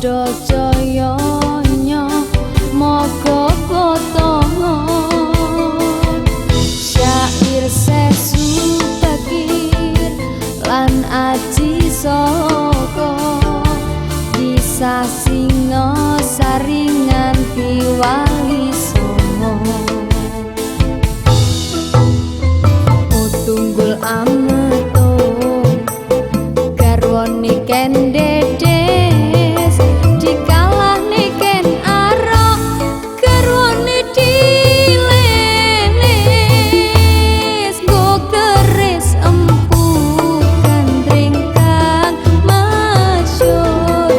Padha jaya moga potongan syair sesu bakir lan aji saka kisah singa saringan piwali songo tunggul ametung garwane kendedes dikalahne ken arok garwane dilenes go keris empu gandring kang masyur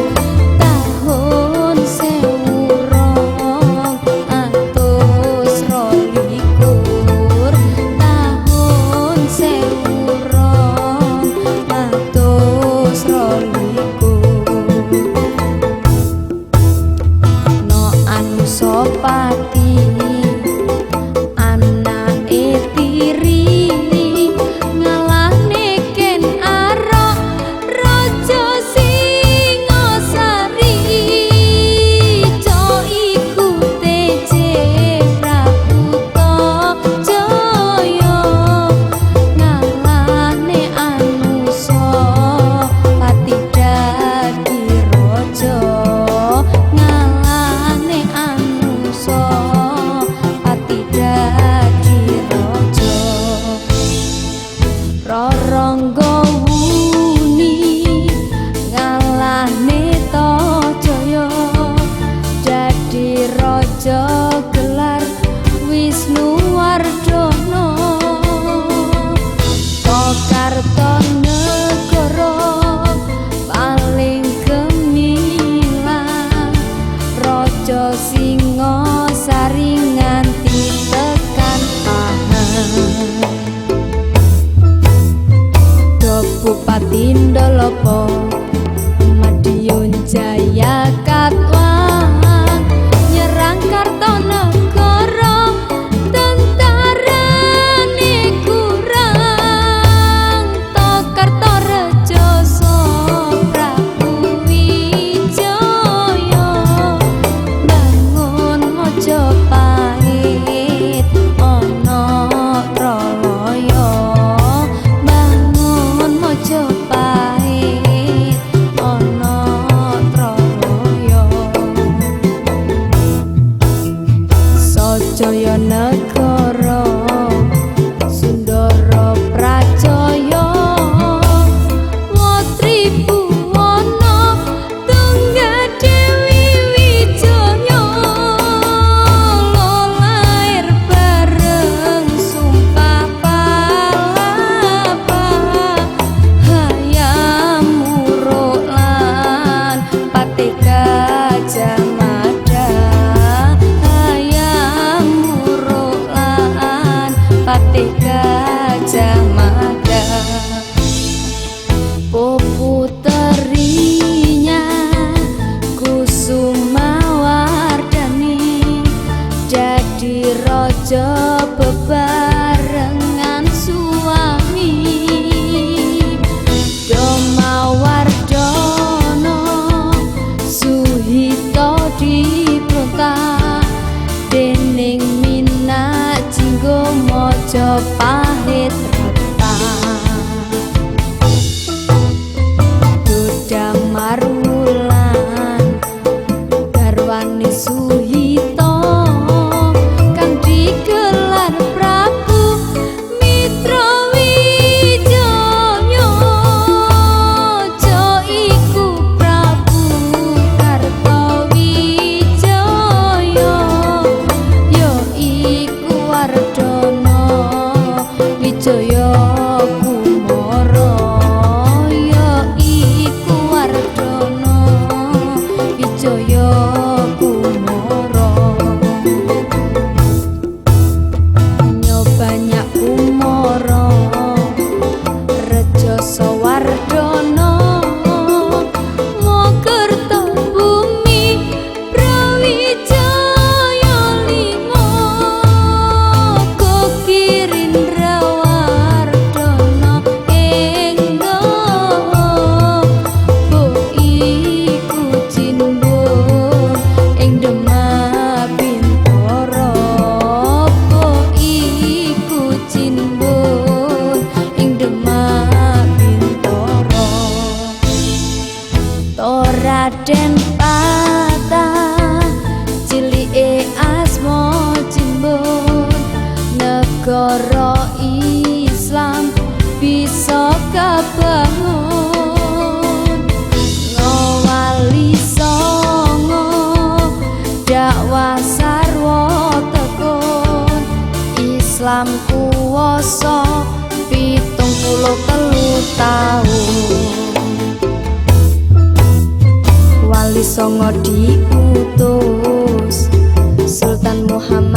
tahun 1222 tahun 1222 no anu sopati anake tiri ngalahne ken arok raja Singasari co iku teje Prabutjaya ngalahne anusa pati dadi raja ngalahne anusa pati dadi raja Rarangga wuni ngalahne Tohjaya dadi raja gelar Wisnuwardana Kartanegara paling gemilang raja Singasari nganti tekan pahan Bupati Ndolopo Madiun Jaya Katwang nyerang Kartanegara tentarane kurang Tokartareja Prabu Wijaya bangun Majapahit ana Tralaya bangun Majapahit ana Tralaya Sajaya negara Sundara Prajaya Watribuwana Tunggadewi Wijaya lair bareng sumpah palapa hayam muruk lan pati Gajah Mada hayam muruk lan pati Gajah Mada puterinya Kusumawardhani jadi raja bebarengan suami Domawardhana Suhito dibrontak dening Minat Jinggo Majapahit Dodang Marwulan garwane Suhito kang digelar Prabu Mitrawijaya jo iku Prabu Kartawijaya ya iku Wardana Wijaya Kumara ya iku Wardana Wijaya Kumara Raden Patah cilike asma Jimbon negara Islam bisa kebangun ngawali songo dakwah sarwa tekun Islam kuwasa 73 tahun Wali Songo diutus Sultan Muhammad